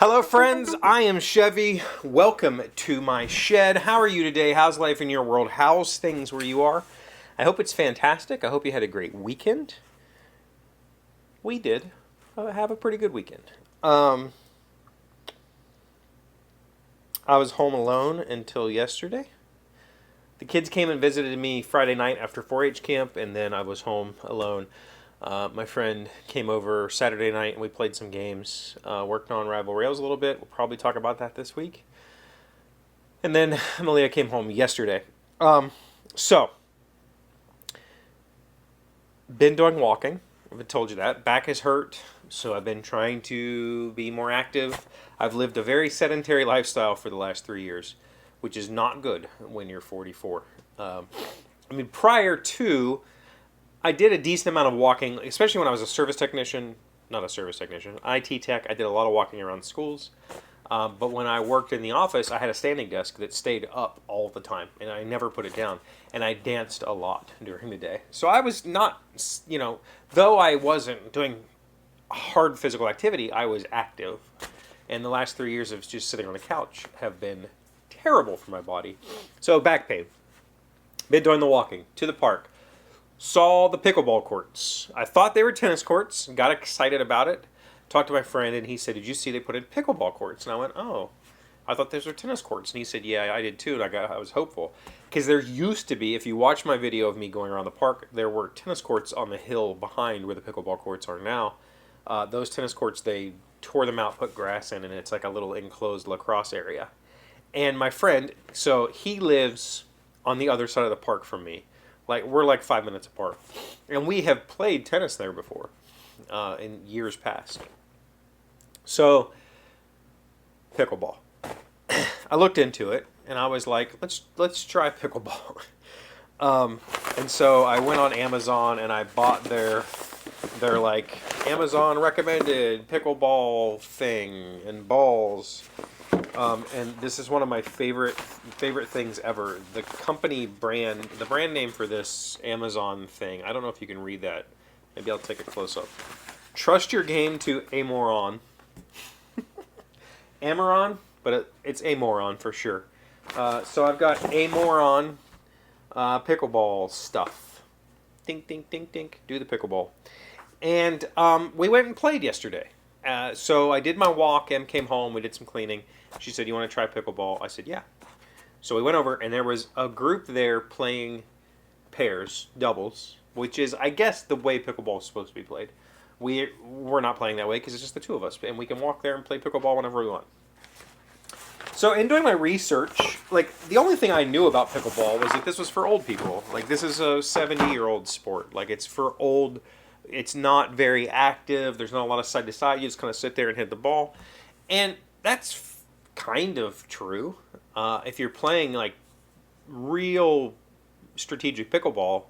Hello friends, I am Chevee. Welcome to my shed. How are you today? How's life in your world? How's things where you are? I hope it's fantastic. I hope you had a great weekend. We did have a pretty good weekend. I was home alone until yesterday. The kids came and visited me Friday night after 4-H camp, and then I was home alone. My friend came over Saturday night and we played some games, worked on Rival Rails a little bit. We'll probably talk about that this week. And then Malia came home yesterday. So, been doing walking. I've told you that. Back is hurt, so I've been trying to be more active. I've lived a very sedentary lifestyle for the last 3 years, which is not good when you're 44. Prior to... I did a decent amount of walking, especially when I was a service technician, not a service technician, IT tech. I did a lot of walking around schools. But when I worked in the office, I had a standing desk that stayed up all the time, and I never put it down. And I danced a lot during the day. So I was not, though I wasn't doing hard physical activity, I was active. And the last 3 years of just sitting on the couch have been terrible for my body. So back pain. Been doing the walking to the park. Saw the pickleball courts. I thought they were tennis courts. Got excited about it. Talked to my friend and he said, "Did you see they put in pickleball courts?" And I went, "Oh, I thought those were tennis courts." And he said, "Yeah, I did too." And I was hopeful. Because there used to be, if you watch my video of me going around the park, there were tennis courts on the hill behind where the pickleball courts are now. Those tennis courts, they tore them out, put grass in, and it's like a little enclosed lacrosse area. And my friend, so he lives on the other side of the park from me. We're like 5 minutes apart. And we have played tennis there before, in years past. So, pickleball. I looked into it, and I was like, let's try pickleball. And so I went on Amazon, and I bought their like, Amazon recommended pickleball thing and balls. And this is one of my favorite things ever. The company brand, the brand name for this Amazon thing, I don't know if you can read that. Maybe I'll take a close-up. Trust your game to Amoron. Amaron, but it's Amoron for sure. So I've got Amoron pickleball stuff. Dink, dink, dink, dink. Do the pickleball. And we went and played yesterday. So I did my walk. Em came home. We did some cleaning. She said, "You want to try pickleball?" I said, "Yeah." So we went over, and there was a group there playing pairs, doubles, which is, I guess, the way pickleball is supposed to be played. We're not playing that way because it's just the two of us, and we can walk there and play pickleball whenever we want. So in doing my research, the only thing I knew about pickleball was that this was for old people. This is a 70-year-old sport. It's for old. It's not very active. There's not a lot of side to side. You just kind of sit there and hit the ball. And that's kind of true. If you're playing real strategic pickleball,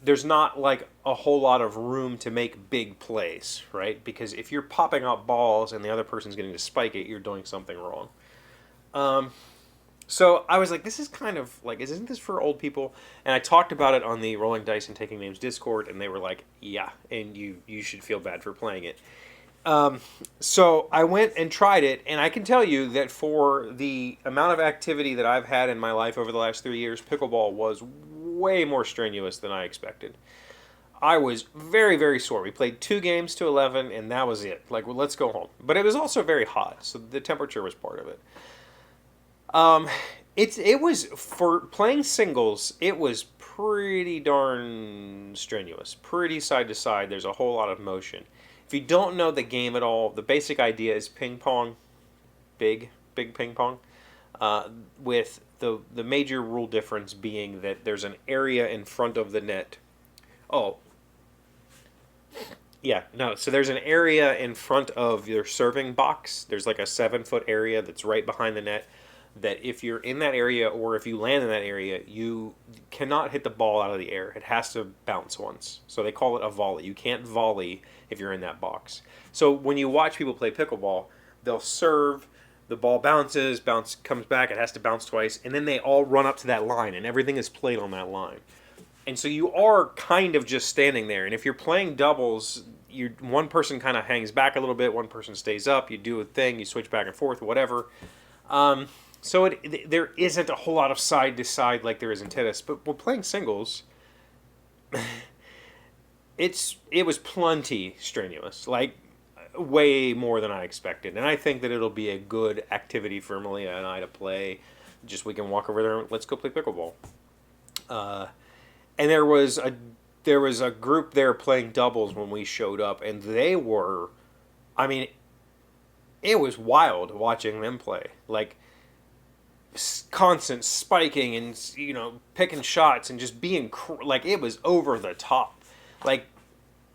there's not a whole lot of room to make big plays, right? Because if you're popping out balls and the other person's getting to spike it, you're doing something wrong. So I was like, this is kind of isn't this for old people? And I talked about it on the Rolling Dice and Taking Names Discord, and they were like, yeah, and you should feel bad for playing it. So I went and tried it, and I can tell you that for the amount of activity that I've had in my life over the last 3 years, pickleball was way more strenuous than I expected. I was very, very sore. We played 2 games to 11, and that was it. Let's go home. But it was also very hot, so the temperature was part of it. It was, for playing singles, it was pretty darn strenuous. Pretty side to side. There's a whole lot of motion. If you don't know the game at all, the basic idea is ping pong, big ping pong, with the major rule difference being that there's an area in front of the net. Oh, yeah, no, so there's an area in front of your serving box. There's a 7-foot area that's right behind the net, that if you're in that area or if you land in that area, you cannot hit the ball out of the air. It has to bounce once. So they call it a volley. You can't volley if you're in that box. So when you watch people play pickleball, they'll serve, the ball bounces, comes back, it has to bounce twice, and then they all run up to that line, and everything is played on that line. And so you are kind of just standing there. And if you're playing doubles, one person kind of hangs back a little bit, one person stays up. You do a thing, you switch back and forth, whatever. So there isn't a whole lot of side to side like there is in tennis. But we're playing singles. It was plenty strenuous, like way more than I expected, and I think that it'll be a good activity for Malia and I to play. Just we can walk over there and let's go play pickleball. And there was a group there playing doubles when we showed up, and they were, I mean, it was wild watching them play. Like constant spiking and picking shots and just being like it was over the top. Like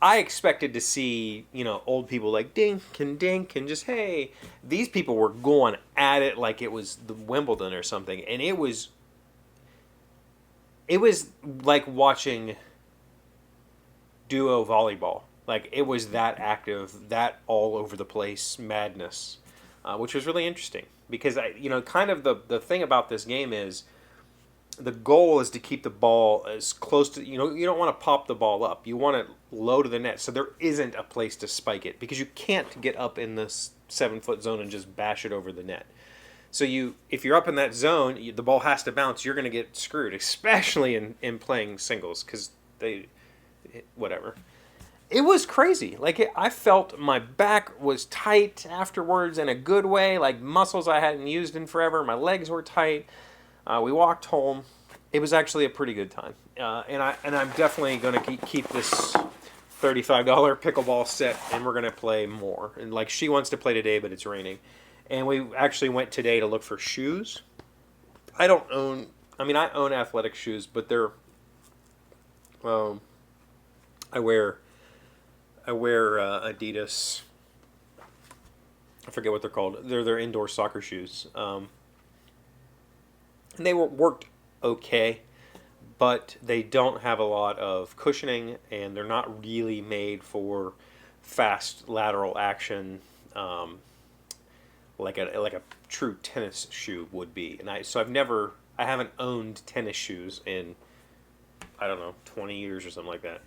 I expected to see old people like dink and just hey. These people were going at it like it was the Wimbledon or something, and it was like watching duo volleyball. Like it was that active, that all over the place madness, which was really interesting because kind of the thing about this game is the goal is to keep the ball as close to you don't want to pop the ball up. You want it low to the net, so there isn't a place to spike it because you can't get up in this 7-foot zone and just bash it over the net. So if you're up in that zone, the ball has to bounce. You're going to get screwed, especially in playing singles because whatever. It was crazy. Like I felt my back was tight afterwards in a good way, like muscles I hadn't used in forever. My legs were tight. We walked home. It was actually a pretty good time, and I'm definitely going to keep this $35 pickleball set, and we're going to play more. And like she wants to play today, but it's raining, and we actually went today to look for shoes. I own athletic shoes, but they're I wear Adidas. I forget what they're called. They're their indoor soccer shoes. And they worked okay, but they don't have a lot of cushioning, and they're not really made for fast lateral action, like a true tennis shoe would be. And I haven't owned tennis shoes in, I don't know, 20 years or something like that.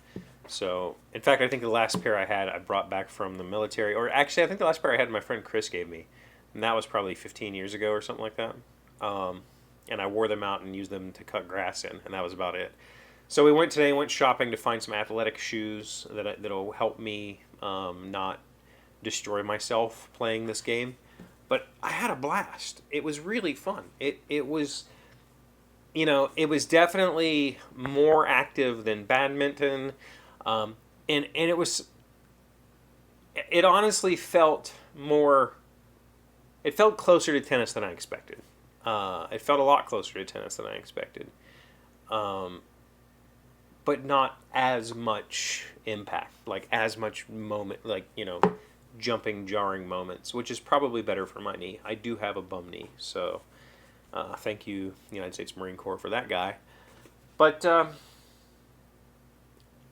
So, in fact, I think the last pair I brought back from the military, or actually, I think the last pair I had my friend Chris gave me, and that was probably 15 years ago or something like that. And I wore them out and used them to cut grass in, and that was about it. So we went shopping to find some athletic shoes that'll help me not destroy myself playing this game. But I had a blast. It was really fun. It was definitely more active than badminton, and it honestly felt more. It felt closer to tennis than I expected. It felt a lot closer to tennis than I expected, but not as much impact, like as much moment, like jumping, jarring moments, which is probably better for my knee. I do have a bum knee, so thank you, United States Marine Corps, for that guy. But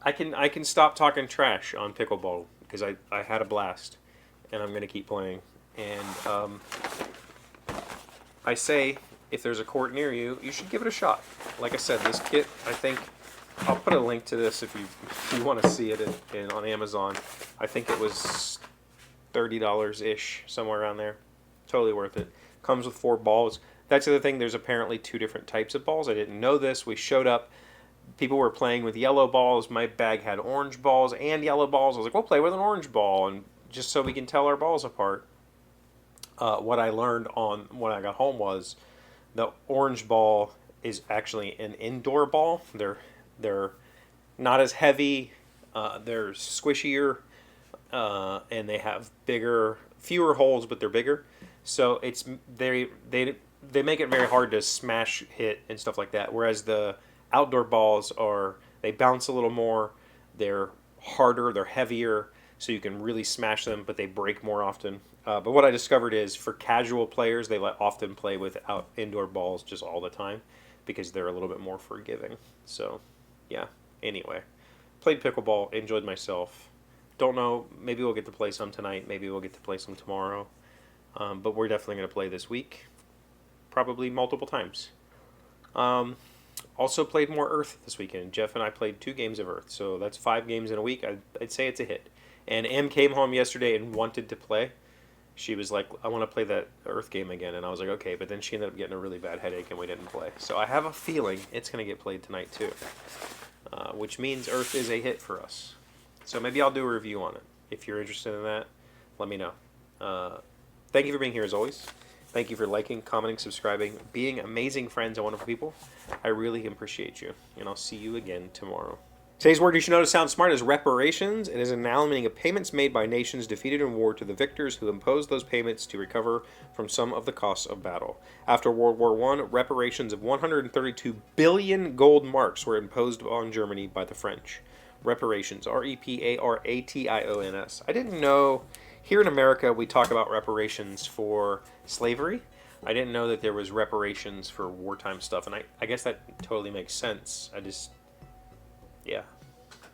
I can stop talking trash on pickleball because I had a blast, and I'm gonna keep playing. And I say, if there's a court near you, you should give it a shot. Like I said, this kit, I think, I'll put a link to this if you want to see it on Amazon. I think it was $30-ish, somewhere around there. Totally worth it. Comes with 4 balls. That's the other thing, there's apparently 2 different types of balls. I didn't know this. We showed up, people were playing with yellow balls. My bag had orange balls and yellow balls. I was like, we'll play with an orange ball, and just so we can tell our balls apart. What I learned when I got home was the orange ball is actually an indoor ball. They're not as heavy, they're squishier, and they have fewer holes, but they're bigger. So they make it very hard to smash, hit, and stuff like that. Whereas the outdoor balls they bounce a little more, they're harder, they're heavier, so you can really smash them, but they break more often. But what I discovered is for casual players, they often play with indoor balls just all the time because they're a little bit more forgiving. So, yeah. Anyway, played pickleball, enjoyed myself. Don't know, maybe we'll get to play some tonight, maybe we'll get to play some tomorrow. But we're definitely going to play this week, probably multiple times. Also played more Earth this weekend. Jeff and I played 2 games of Earth, so that's 5 games in a week. I'd say it's a hit. And Em came home yesterday and wanted to play. She was like, I want to play that Earth game again. And I was like, okay. But then she ended up getting a really bad headache and we didn't play. So I have a feeling it's going to get played tonight too. Which means Earth is a hit for us. So maybe I'll do a review on it. If you're interested in that, let me know. Thank you for being here as always. Thank you for liking, commenting, subscribing, being amazing friends and wonderful people. I really appreciate you. And I'll see you again tomorrow. Today's word you should know to sound smart is reparations. It is an noun meaning of payments made by nations defeated in war to the victors who imposed those payments to recover from some of the costs of battle. After World War I, reparations of 132 billion gold marks were imposed on Germany by the French. Reparations, R-E-P-A-R-A-T-I-O-N-S. I didn't know, here in America we talk about reparations for slavery. I didn't know that there was reparations for wartime stuff, and I guess that totally makes sense. Yeah.